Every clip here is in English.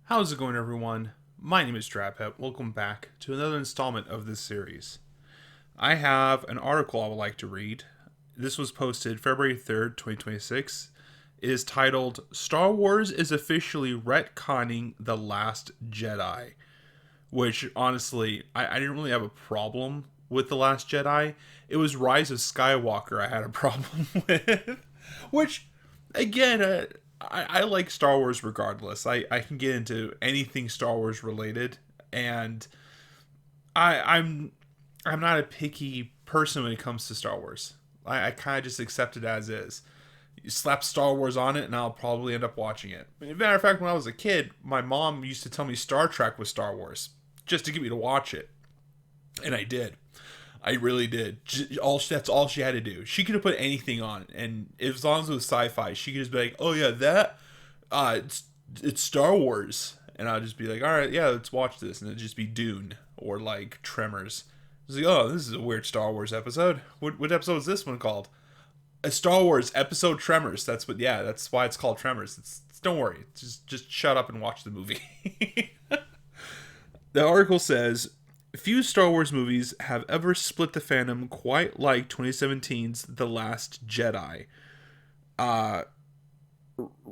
How's it going, everyone? My name is DrapPep. Welcome back to another installment of this series. I have an article I would like to read. This was posted February 3rd, 2026. It is titled, Star Wars is officially retconning The Last Jedi. Which, honestly, I didn't really have a problem with The Last Jedi. It was Rise of Skywalker I had a problem with. Which, again, I like Star Wars regardless. I can get into anything Star Wars related, and I'm not a picky person when it comes to Star Wars. I kind of just accept it as is. You slap Star Wars on it, and I'll probably end up watching it. As a matter of fact, when I was a kid, my mom used to tell me Star Trek was Star Wars just to get me to watch it, and I did. I really did. That's all she had to do. She could have put anything on, and as long as it was sci-fi, she could just be like, "Oh yeah, that, it's Star Wars," and I'd just be like, "All right, yeah, let's watch this," and it'd just be Dune or like Tremors. It's like, "Oh, this is a weird Star Wars episode. What episode is this one called?" A Star Wars episode Tremors. That's what. Yeah, that's why it's called Tremors. Don't worry. Just shut up and watch the movie. The article says, few Star Wars movies have ever split the fandom quite like 2017's The Last Jedi. Uh,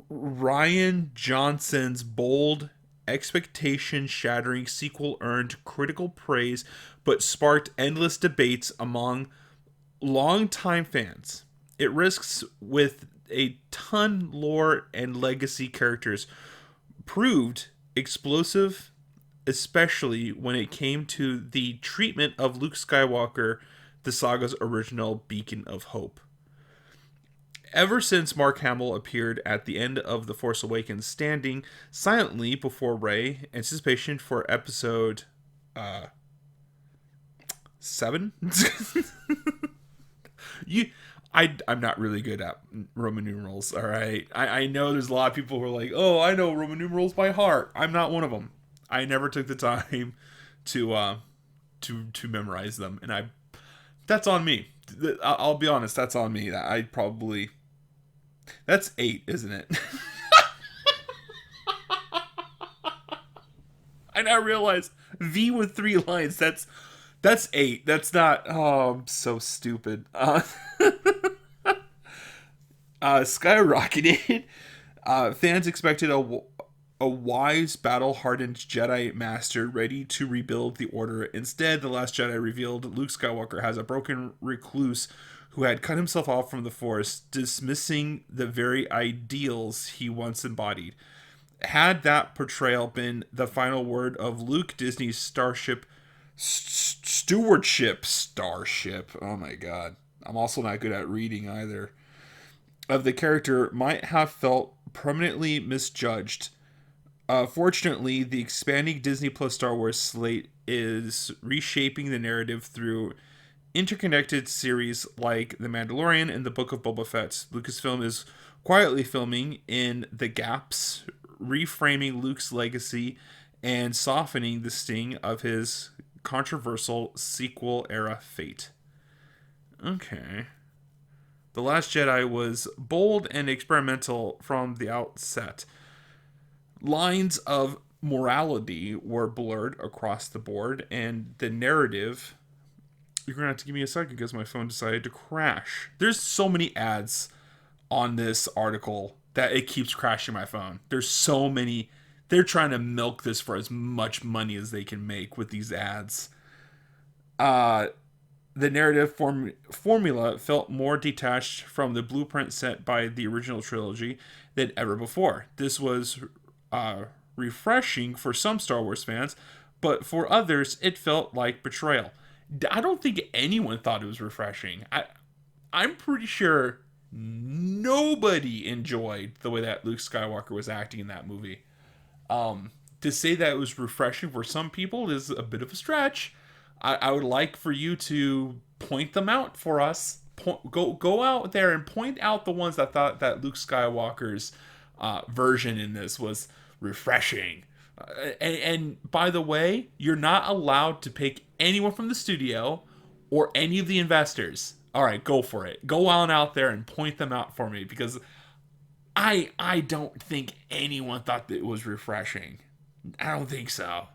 Ryan Johnson's bold, expectation shattering sequel earned critical praise but sparked endless debates among longtime fans. It risks with a ton lore and legacy characters proved explosive, especially when it came to the treatment of Luke Skywalker, the saga's original beacon of hope. Ever since Mark Hamill appeared at the end of The Force Awakens standing silently before Rey, anticipation for episode 7? you I'm not really good at Roman numerals, all right? I know there's a lot of people who are like, oh, I know Roman numerals by heart. I'm not one of them. I never took the time to memorize them, and that's on me. I'll be honest, that's on me. I probably that's 8, isn't it? And I realize V with 3 lines. That's 8. That's not. Oh, I'm so stupid. Skyrocketed. Fans expected a wise, battle-hardened Jedi master ready to rebuild the Order. Instead, The Last Jedi revealed Luke Skywalker has a broken recluse who had cut himself off from the Force, dismissing the very ideals he once embodied. Had that portrayal been the final word of Luke, Disney's starship, oh my god, I'm also not good at reading either, of the character might have felt permanently misjudged. Fortunately, the expanding Disney Plus Star Wars slate is reshaping the narrative through interconnected series like The Mandalorian and The Book of Boba Fett. Lucasfilm is quietly filming in the gaps, reframing Luke's legacy and softening the sting of his controversial sequel era fate. Okay. The Last Jedi was bold and experimental from the outset. Lines of morality were blurred across the board, and the narrative. You're gonna have to give me a second because my phone decided to crash. There's so many ads on this article that it keeps crashing my phone. There's so many. They're trying to milk this for as much money as they can make with these ads. Uh, the narrative formula felt more detached from the blueprint set by the original trilogy than ever before. This was refreshing for some Star Wars fans, but for others, it felt like betrayal. I don't think anyone thought it was refreshing. I'm pretty sure nobody enjoyed the way that Luke Skywalker was acting in that movie. To say that it was refreshing for some people is a bit of a stretch. I would like for you to point them out for us. Go out there and point out the ones that thought that Luke Skywalker's version in this was refreshing. And by the way, you're not allowed to pick anyone from the studio or any of the investors. All right, go for it. Go on out there and point them out for me, because I don't think anyone thought that it was refreshing. I don't think so.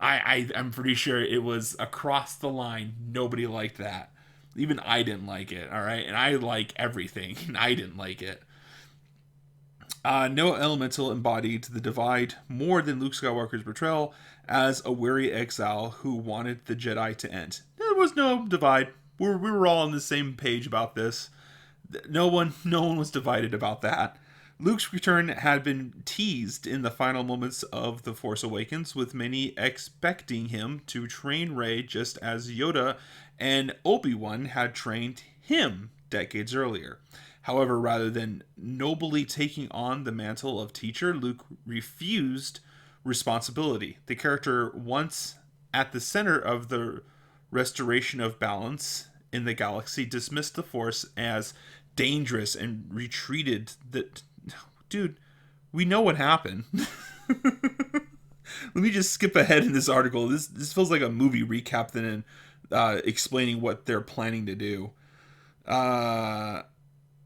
I'm pretty sure it was across the line. Nobody liked that. Even I didn't like it, all right? And I like everything, and I didn't like it. No elemental embodied the divide more than Luke Skywalker's portrayal as a weary exile who wanted the Jedi to end. There was no divide. We were all on the same page about this. No one was divided about that. Luke's return had been teased in the final moments of The Force Awakens, with many expecting him to train Rey just as Yoda and Obi-Wan had trained him decades earlier. However, rather than nobly taking on the mantle of teacher, Luke refused responsibility. The character, once at the center of the restoration of balance in the galaxy, dismissed the Force as dangerous and retreated. That, dude, we know what happened. Let me just skip ahead in this article. This feels like a movie recap than explaining what they're planning to do.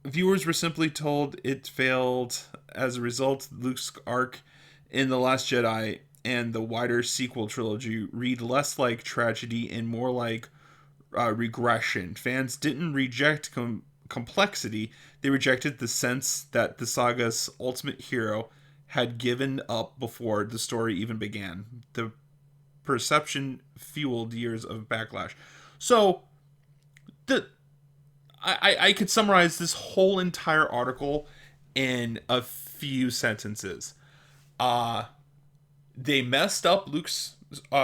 Viewers were simply told it failed. As a result, Luke's arc in The Last Jedi and the wider sequel trilogy read less like tragedy and more like regression. Fans didn't reject complexity, they rejected the sense that the saga's ultimate hero had given up before the story even began. The perception fueled years of backlash. So, the I could summarize this whole entire article in a few sentences. Uh, they messed up Luke's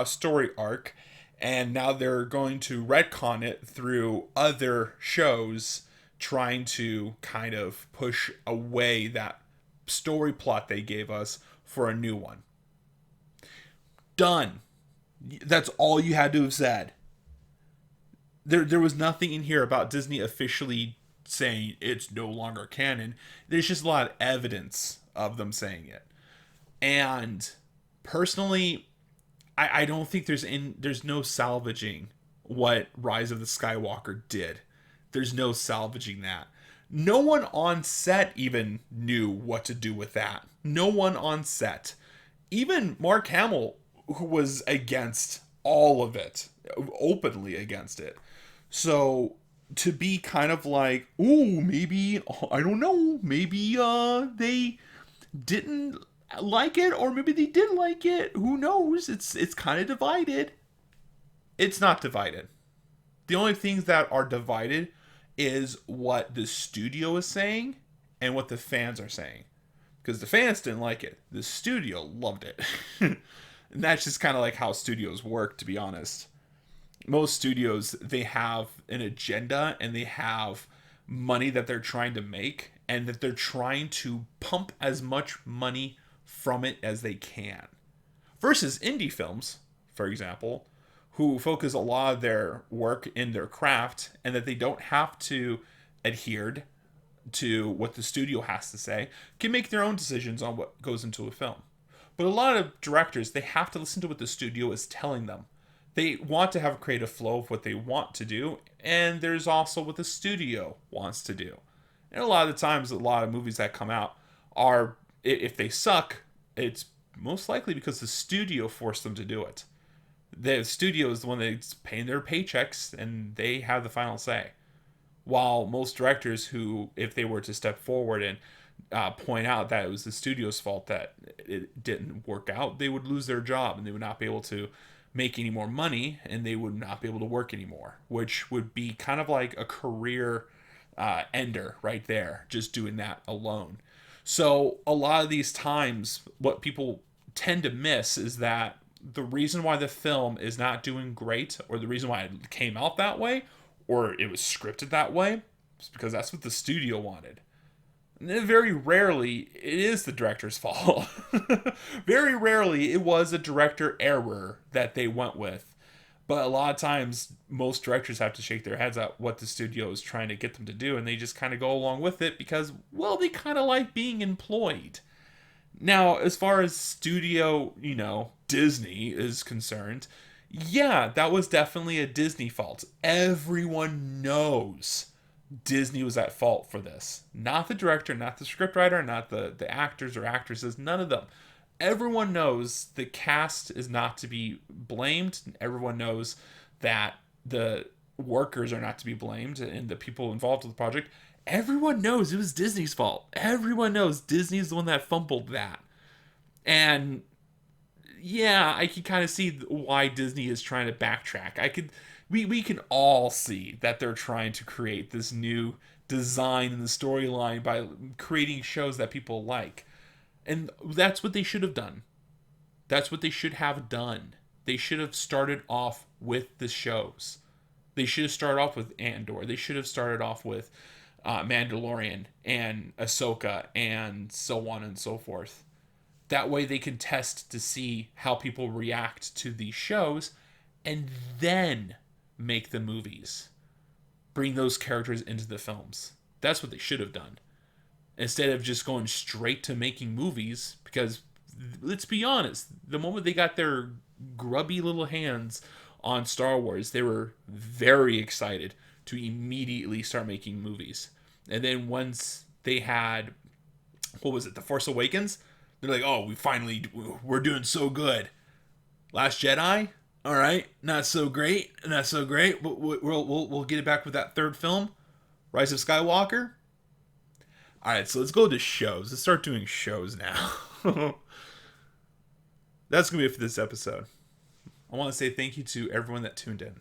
story arc, and now they're going to retcon it through other shows, trying to kind of push away that story plot they gave us for a new one. Done. That's all you had to have said. There was nothing in here about Disney officially saying it's no longer canon. There's just a lot of evidence of them saying it. And personally, I don't think there's no salvaging what Rise of the Skywalker did. There's no salvaging that. No one on set even knew what to do with that. No one on set. Even Mark Hamill, who was against all of it, openly against it. So to be kind of like, oh, maybe, I don't know, maybe they didn't like it, or maybe they did like it. Who knows? It's kind of divided. It's not divided. The only things that are divided is what the studio is saying and what the fans are saying. Because the fans didn't like it. The studio loved it. And that's just kind of like how studios work, to be honest. Most studios, they have an agenda and they have money that they're trying to make, and that they're trying to pump as much money from it as they can. Versus indie films, for example, who focus a lot of their work in their craft, and that they don't have to adhere to what the studio has to say, can make their own decisions on what goes into a film. But a lot of directors, they have to listen to what the studio is telling them. They want to have a creative flow of what they want to do, and there's also what the studio wants to do. And a lot of the times, a lot of movies that come out are, if they suck, it's most likely because the studio forced them to do it. The studio is the one that's paying their paychecks, and they have the final say. While most directors who, if they were to step forward and point out that it was the studio's fault that it didn't work out, they would lose their job and they would not be able to make any more money, and they would not be able to work anymore, which would be kind of like a career ender right there, just doing that alone. So a lot of these times, what people tend to miss is that the reason why the film is not doing great, or the reason why it came out that way, or it was scripted that way, is because that's what the studio wanted. And then very rarely, it is the director's fault. Very rarely, it was a director error that they went with. But a lot of times, most directors have to shake their heads at what the studio is trying to get them to do, and they just kind of go along with it because, well, they kind of like being employed. Now, as far as studio, Disney is concerned, yeah, that was definitely a Disney fault. Everyone knows Disney was at fault for this. Not the director, not the scriptwriter, not the actors or actresses, none of them. everyone knows the cast is not to be blamed. Everyone knows that the workers are not to be blamed and the people involved with the project. Everyone knows it was Disney's fault. Everyone knows Disney's the one that fumbled that. And yeah, I can kind of see why Disney is trying to backtrack. We can all see that they're trying to create this new design in the storyline by creating shows that people like. And that's what they should have done. That's what they should have done. They should have started off with the shows. They should have started off with Andor. They should have started off with Mandalorian and Ahsoka and so on and so forth. That way they can test to see how people react to these shows and then make the movies. Bring those characters into the films. That's what they should have done. Instead of just going straight to making movies, because let's be honest, the moment they got their grubby little hands on Star Wars, they were very excited to immediately start making movies. And then once they had, what was it, The Force Awakens? They're like, oh, we're doing so good. Last Jedi, all right, not so great, but we'll get it back with that third film, Rise of Skywalker. All right, so let's go to shows. Let's start doing shows now. That's gonna be it for this episode. I want to say thank you to everyone that tuned in.